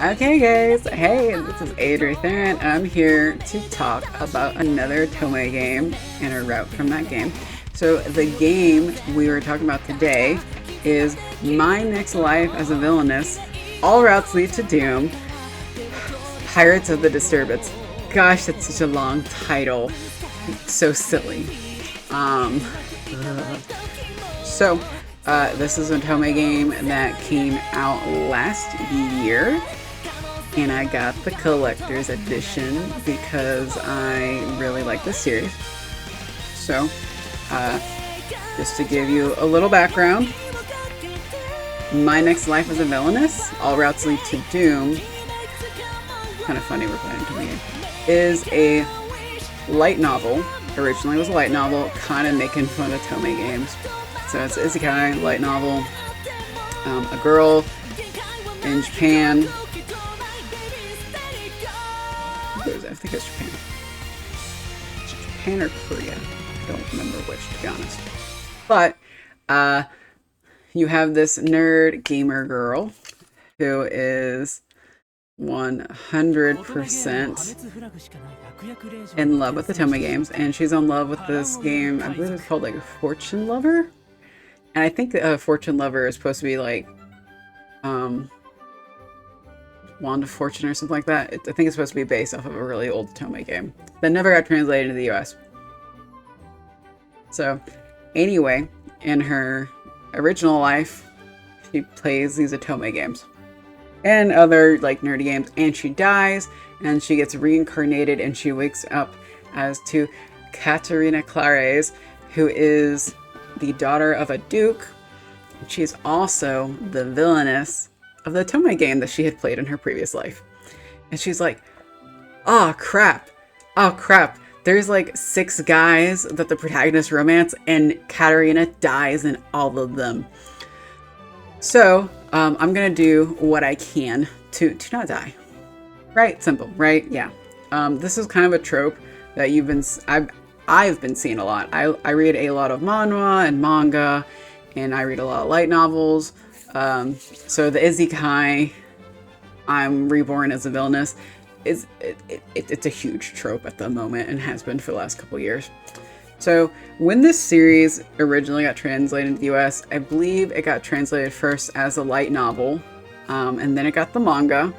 Okay guys, hey, this is Adri and I'm here to talk about another Tome game and a route from that game. So the game we were talking about today is My Next Life as a Villainess, All Routes Lead to Doom, Pirates of the Disturbance. Gosh, that's such a long title. It's so silly. So this is a Tome game that came out last year. And I got the collector's edition because I really like this series. So, just to give you a little background, My Next Life as a Villainess, All Routes Lead to Doom, kind of funny we're playing to me, is a light novel. Originally was a light novel, kind of making fun of Tome games. So it's isekai, light novel, a girl in Japan. I think it's Japan. Japan or Korea. I don't remember which, to be honest. But you have this nerd gamer girl who is 100% in love with the Tome games, and she's in love with this game. I believe it's called like Fortune Lover, and I think Fortune Lover is supposed to be like Wand of Fortune or something like that. I think it's supposed to be based off of a really old Tome game that never got translated into the US. So anyway, in her original life, she plays these Tome games and other like nerdy games, and she dies and she gets reincarnated and she wakes up as to Katarina Clares, who is the daughter of a duke. She's also the villainess of the Tome game that she had played in her previous life. And she's like, oh crap, there's like 6 guys that the protagonist romance, and Katarina dies in all of them. So I'm gonna do what I can to not die. Right? Simple, right? Yeah. This is kind of a trope that I've been seeing a lot. I read a lot of manhwa and manga, and I read a lot of light novels. So the isekai, I'm reborn as a villainess, it's a huge trope at the moment and has been for the last couple years. So when this series originally got translated into the US, I believe it got translated first as a light novel, and then it got the manga,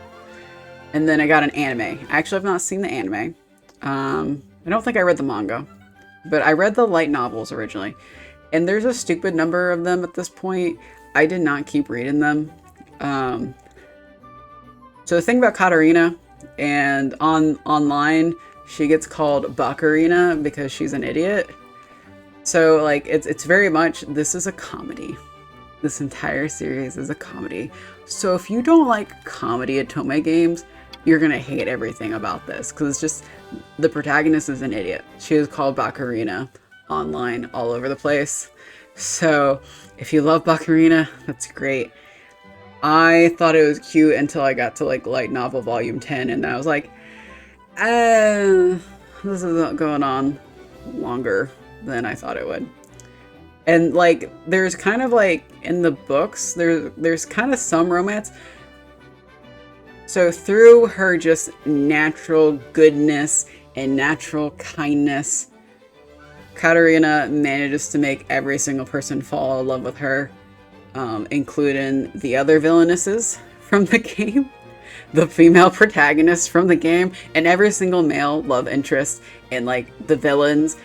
and then I got an anime. I actually have not seen the anime. I don't think I read the manga, but I read the light novels originally. And there's a stupid number of them at this point. I did not keep reading them. So the thing about Katarina, and online, she gets called Bakarina because she's an idiot. So like it's very much, this is a comedy. This entire series is a comedy. So if you don't like comedy Tome games, you're gonna hate everything about this, because it's just, the protagonist is an idiot. She is called Bakarina online all over the place. So if you love Bakarina, that's great. I thought it was cute until I got to like light novel volume 10, and I was like, this is going on longer than I thought it would. And like there's kind of like in the books, there's kind of some romance. So through her just natural goodness and natural kindness, Katarina manages to make every single person fall in love with her, including the other villainesses from the game, the female protagonists from the game, and every single male love interest, and like the villains.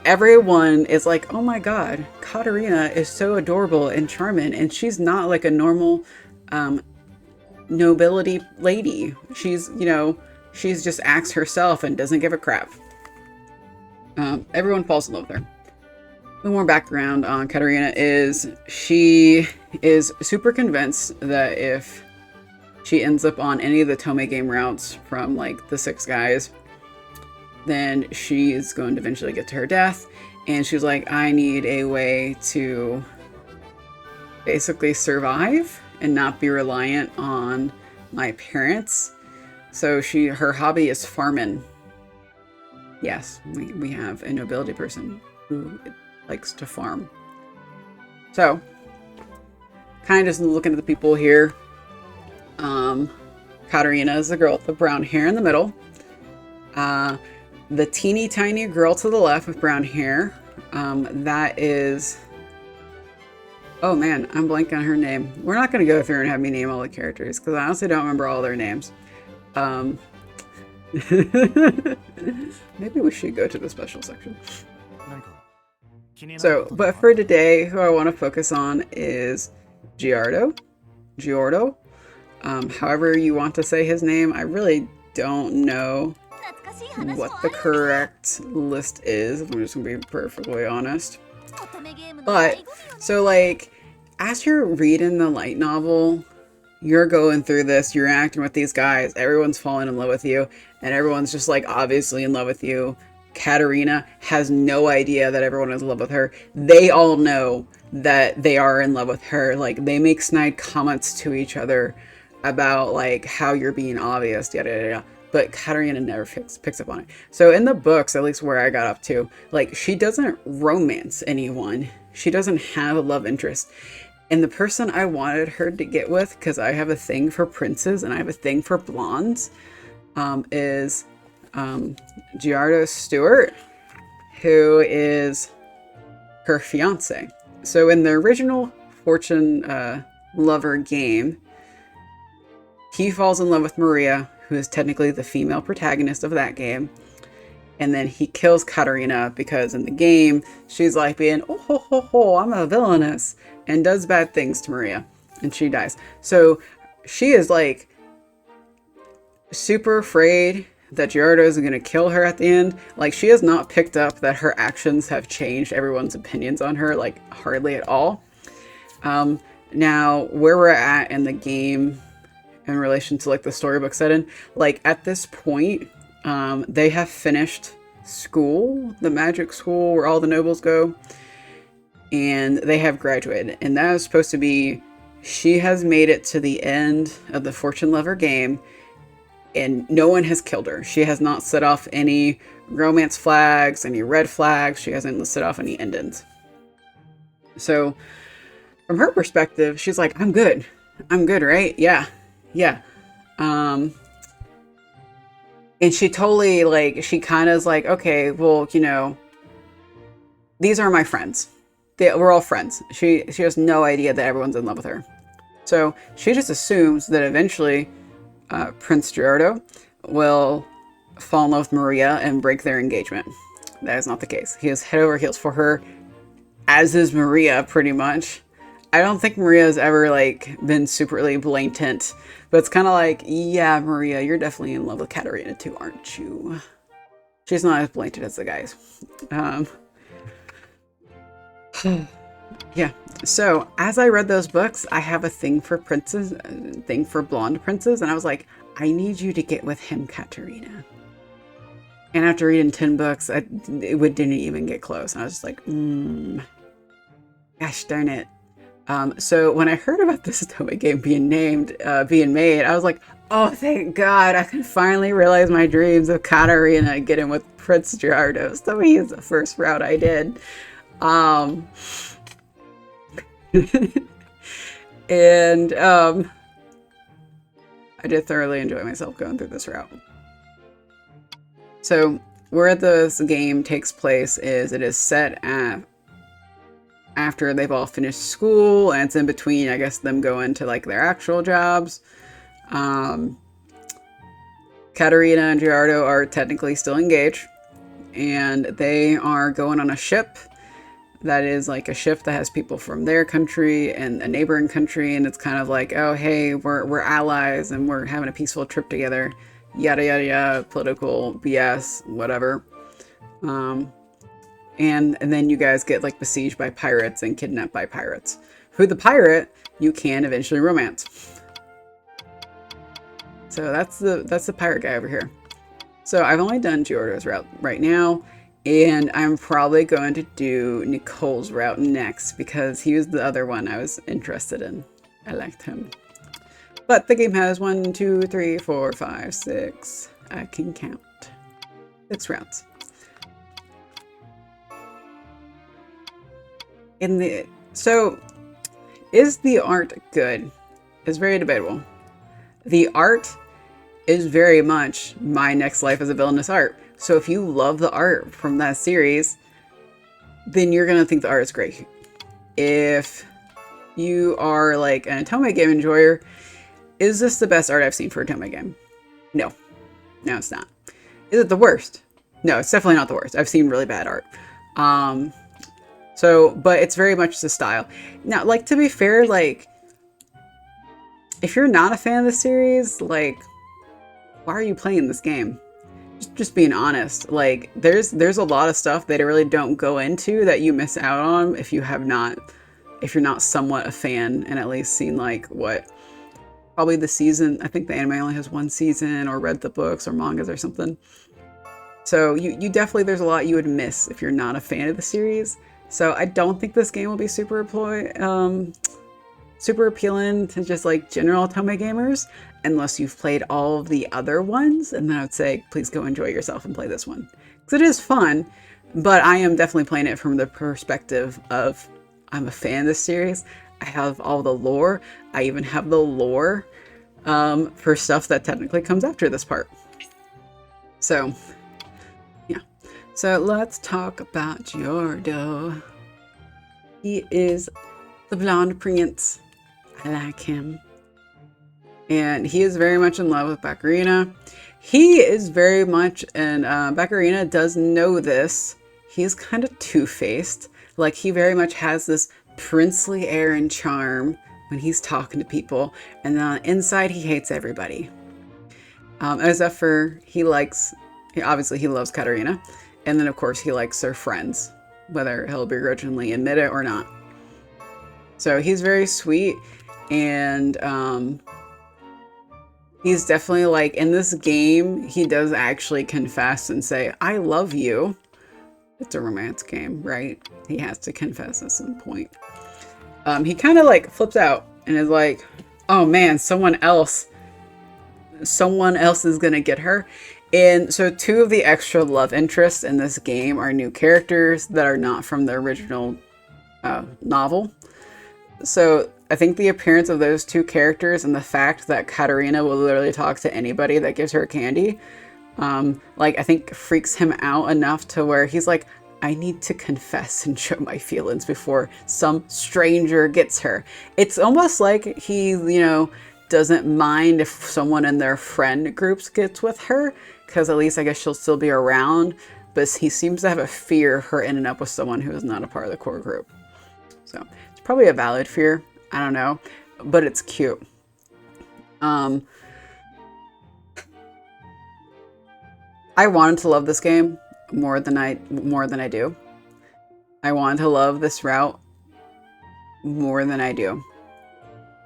Everyone is like, oh my god, Katarina is so adorable and charming, and she's not like a normal nobility lady. She's, she's just acts herself and doesn't give a crap. Everyone falls in love with her. The more background on Katarina is she is super convinced that if she ends up on any of the Tome game routes from like the 6 guys, then she's going to eventually get to her death. And she's like, I need a way to basically survive and not be reliant on my parents. So her hobby is farming. Yes, we have a nobility person who likes to farm. So, kind of just looking at the people here. Katarina is the girl with the brown hair in the middle. The teeny tiny girl to the left with brown hair, that is... Oh man, I'm blanking on her name. We're not going to go through and have me name all the characters, because I honestly don't remember all their names. Maybe we should go to the special section. So, but for today, who I want to focus on is Geordo. However you want to say his name, I really don't know what the correct list is, if I'm just going to be perfectly honest. But, so like, as you're reading the light novel, you're going through this, you're acting with these guys, everyone's falling in love with you, and everyone's just like obviously in love with you. Katarina has no idea that everyone is in love with her. They all know that they are in love with her. Like, they make snide comments to each other about like how you're being obvious, yada yada yada. But Katarina never picks up on it. So in the books, at least where I got up to, like, she doesn't romance anyone. She doesn't have a love interest. And the person I wanted her to get with, because I have a thing for princes and I have a thing for blondes, is Geordo Stuart, who is her fiance. So in the original Fortune Lover game, he falls in love with Maria, who is technically the female protagonist of that game. And then he kills Katarina because in the game, she's like being, oh, ho, ho, ho, I'm a villainess, and does bad things to Maria, and she dies. So she is like super afraid that Geordo is going to kill her at the end. Like, she has not picked up that her actions have changed everyone's opinions on her, like, hardly at all. Now, where we're at in the game in relation to, like, the storybook setting, like, at this point, they have finished school, the magic school where all the nobles go, and they have graduated. And that is supposed to be, she has made it to the end of the Fortune Lover game, and no one has killed her. She has not set off any romance flags, any red flags. She hasn't set off any endings. So from her perspective, she's like, I'm good. I'm good, right? Yeah. Yeah. And she totally, like, she kind of is like, okay, well, you know, these are my friends. We're all friends. She has no idea that everyone's in love with her. So she just assumes that eventually Prince Geordo will fall in love with Maria and break their engagement. That is not the case. He is head over heels for her, as is Maria, pretty much. I don't think Maria has ever, like, been superly blatant, but it's kind of like, yeah, Maria, you're definitely in love with Katarina too, aren't you? She's not as blatant as the guys. Yeah. So as I read those books, I have a thing for princes, a thing for blonde princes, and I was like, I need you to get with him, Katarina. And after reading 10 books, didn't even get close. And I was just like, gosh darn it. So when I heard about this Atome game being made, I was like, oh, thank God, I can finally realize my dreams of Katarina getting with Prince Geordo. So he is the first route I did. And I did thoroughly enjoy myself going through this route. So where this game takes place is it is set at after they've all finished school, and it's in between, I guess, them going to like their actual jobs. Katarina and Geordo are technically still engaged, and they are going on a ship that is like a ship that has people from their country and a neighboring country, and it's kind of like, oh hey, we're allies and we're having a peaceful trip together, yada yada yada, political BS, whatever. And then you guys get like besieged by pirates and kidnapped by pirates, who the pirate you can eventually romance. So that's the pirate guy over here. So I've only done Geordo's route right now, and I'm probably going to do Nicole's route next because he was the other one I was interested in. I liked him. But the game has 1, 2, 3, 4, 5, 6. I can count 6 routes. So is the art good? It's very debatable. The art is very much my next life as a Villainess art. So if you love the art from that series, then you're going to think the art is great. If you are like an Otome game enjoyer, is this the best art I've seen for a Otome game? No. No, it's not. Is it the worst? No, it's definitely not the worst. I've seen really bad art. But it's very much the style. Now, like, to be fair, like, if you're not a fan of the series, like, why are you playing this game? Just being honest. Like, there's a lot of stuff that I really don't go into that you miss out on if you're not somewhat a fan and at least seen, like, what, probably the season. I think the anime only has one season, or read the books or mangas or something. So you definitely, there's a lot you would miss if you're not a fan of the series. So I don't think this game will be super appealing to just like general Otome gamers, unless you've played all of the other ones. And then I would say, please go enjoy yourself and play this one, because it is fun. But I am definitely playing it from the perspective of, I'm a fan of this series. I have all the lore. I even have the lore for stuff that technically comes after this part. So, yeah. So let's talk about Geordo. He is the blonde prince. I like him. And he is very much in love with Bakurina. He is very much, and Bakurina does know this, he's kind of two-faced. Like, he very much has this princely air and charm when he's talking to people, and then on the inside he hates everybody. Except for obviously he loves Katarina, and then of course he likes her friends, whether he'll begrudgingly admit it or not. So he's very sweet, and he's definitely like, in this game he does actually confess and say, I love you. It's a romance game, right? He has to confess at some point. He kind of like flips out and is like, oh man, someone else is gonna get her. And so 2 of the extra love interests in this game are new characters that are not from the original novel. So I think the appearance of those 2 characters and the fact that Katarina will literally talk to anybody that gives her candy, like, I think freaks him out enough to where he's like, I need to confess and show my feelings before some stranger gets her. It's almost like he, doesn't mind if someone in their friend groups gets with her, because at least I guess she'll still be around, but he seems to have a fear of her ending up with someone who is not a part of the core group. So it's probably a valid fear. I don't know, but it's cute. I wanted to love this game more than I do. I wanted to love this route more than I do.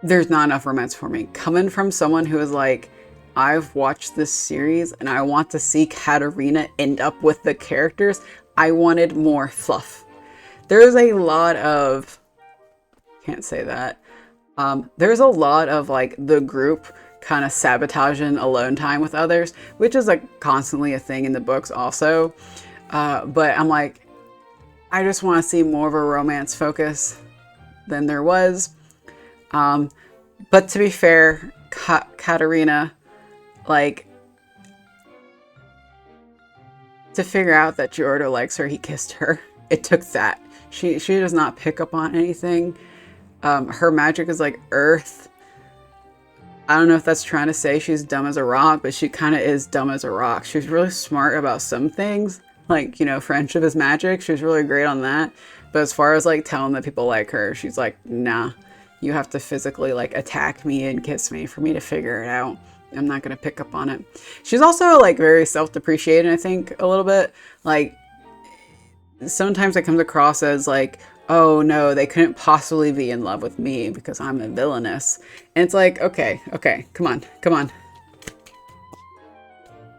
There's not enough romance for me. Coming from someone who is like, I've watched this series and I want to see Katarina end up with the characters, I wanted more fluff. There's a lot of, can't say that. There's a lot of like the group kind of sabotaging alone time with others, which is like constantly a thing in the books also. But I'm like, I just want to see more of a romance focus than there was. But to be fair, Katarina, like, to figure out that Geordo likes her, he kissed her. It took that. She does not pick up on anything. Her magic is like earth. I don't know if that's trying to say she's dumb as a rock, but she kind of is dumb as a rock. She's really smart about some things, like, friendship is magic. She's really great on that. But as far as like telling that people like her, she's like, nah, you have to physically like attack me and kiss me for me to figure it out. I'm not going to pick up on it. She's also like very self-depreciating, I think, a little bit. Like, sometimes it comes across as like, oh no, they couldn't possibly be in love with me because I'm a villainess. And it's like, okay, come on.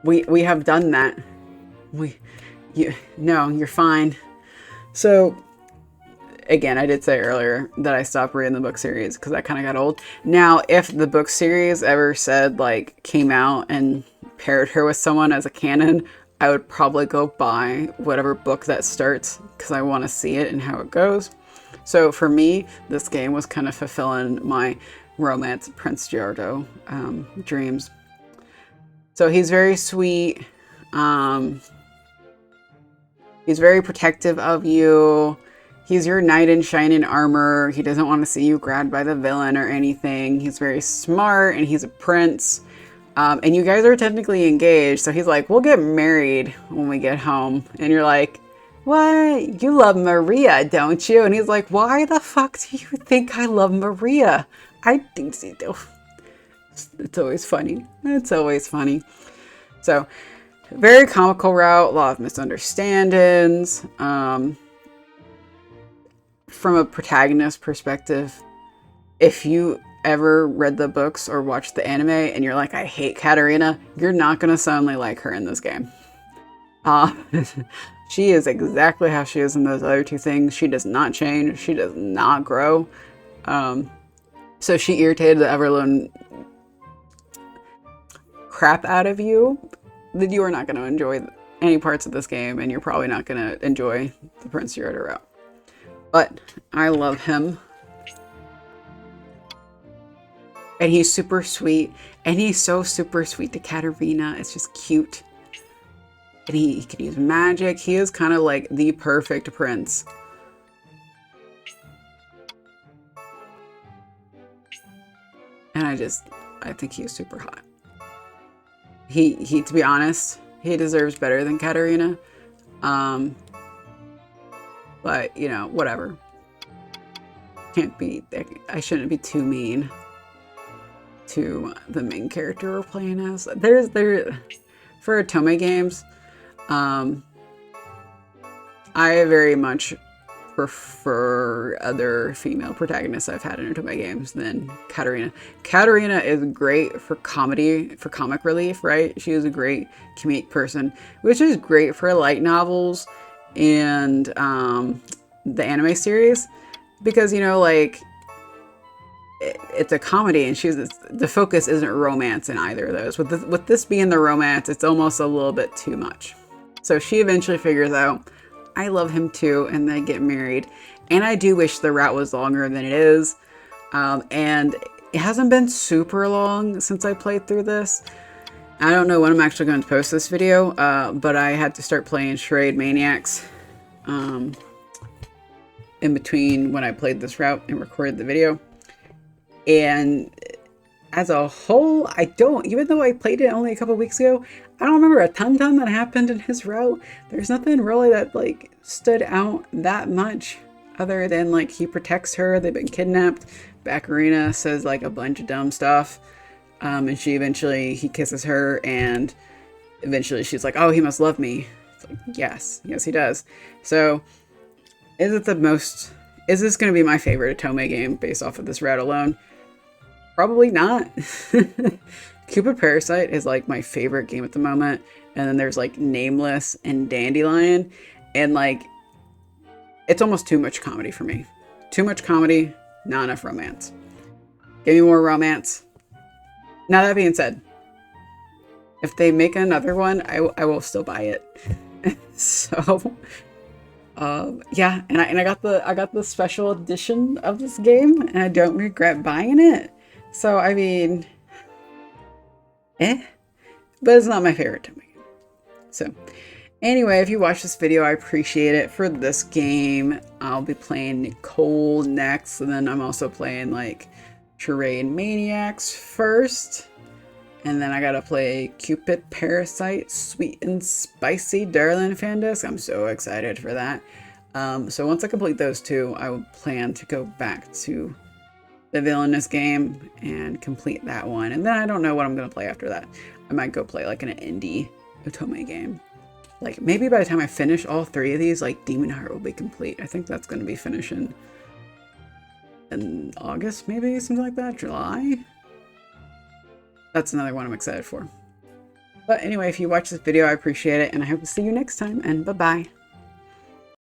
We have done that. No, you're fine. So, again, I did say earlier that I stopped reading the book series because that kind of got old. Now, if the book series ever said, like, came out and paired her with someone as a canon, I would probably go buy whatever book that starts because I want to see it and how it goes. So for me, this game was kind of fulfilling my romance Prince Geordo dreams. So he's very sweet. He's very protective of you. He's your knight in shining armor. He doesn't want to see you grabbed by the villain or anything. He's very smart, and he's a prince. And you guys are technically engaged. So he's like, we'll get married when we get home. And you're like, what? You love Maria, don't you? And he's like, why the fuck do you think I love Maria? I think you do. It's always funny. It's always funny. So, very comical route, a lot of misunderstandings. From a protagonist perspective, if you ever read the books or watched the anime and you're like, I hate Katarina, you're not going to suddenly like her in this game. She is exactly how she is in those other two things. She does not change. She does not grow. So she irritated the Everlone crap out of you, that you are not going to enjoy any parts of this game, and you're probably not going to enjoy the Prince Geordo route. But I love him. And he's super sweet. And he's so super sweet to Katarina. It's just cute. And he can use magic. He is kind of like the perfect prince. And I think he is super hot. He to be honest, he deserves better than Katarina. But, you know, whatever. I shouldn't be too mean to the main character we're playing as. For Otome games, I very much prefer other female protagonists I've had in Otome games than Katarina. Katarina is great for comedy, for comic relief, right? She is a great comedic person, which is great for light novels and the anime series, because, you know, like, it's a comedy, and the focus isn't romance in either of those. With this being the romance, it's almost a little bit too much. So she eventually figures out, I love him too, and they get married. And I do wish the route was longer than it is. And it hasn't been super long since I played through this. I don't know when I'm actually going to post this video, but I had to start playing Charade Maniacs in between when I played this route and recorded the video. And as a whole, even though I played it only a couple weeks ago, I don't remember a ton that happened in his route. There's nothing really that, like, stood out that much, other than, like, he protects her, they've been kidnapped, Baccarina says, like, a bunch of dumb stuff, and he kisses her, and eventually she's like, oh, he must love me. It's like, yes he does. So, is this going to be my favorite Otome game based off of this route alone? Probably not. Cupid Parasite is like my favorite game at the moment. And then there's like Nameless and Dandelion. And like, it's almost too much comedy for me. Too much comedy, not enough romance. Give me more romance. Now that being said, if they make another one, I will still buy it. So, yeah, and I got the special edition of this game, and I don't regret buying it. So, I mean, but it's not my favorite Otome game. So, anyway, if you watch this video, I appreciate it. For this game, I'll be playing Nicole next, and then I'm also playing, like, Charade Maniacs first. And then I gotta play Cupid Parasite, Sweet and Spicy Darling Fantasy. I'm so excited for that. So once I complete those two, I will plan to go back to the Villainess game and complete that one. And then I don't know what I'm gonna play after that. I might go play like an indie Otome game. Like, maybe by the time I finish all three of these, like, Demon Heart will be complete. I think that's gonna be finishing in August, maybe, something like that, July. That's another one I'm excited for. But anyway, if you watch this video, I appreciate it, and I hope to see you next time, and bye-bye.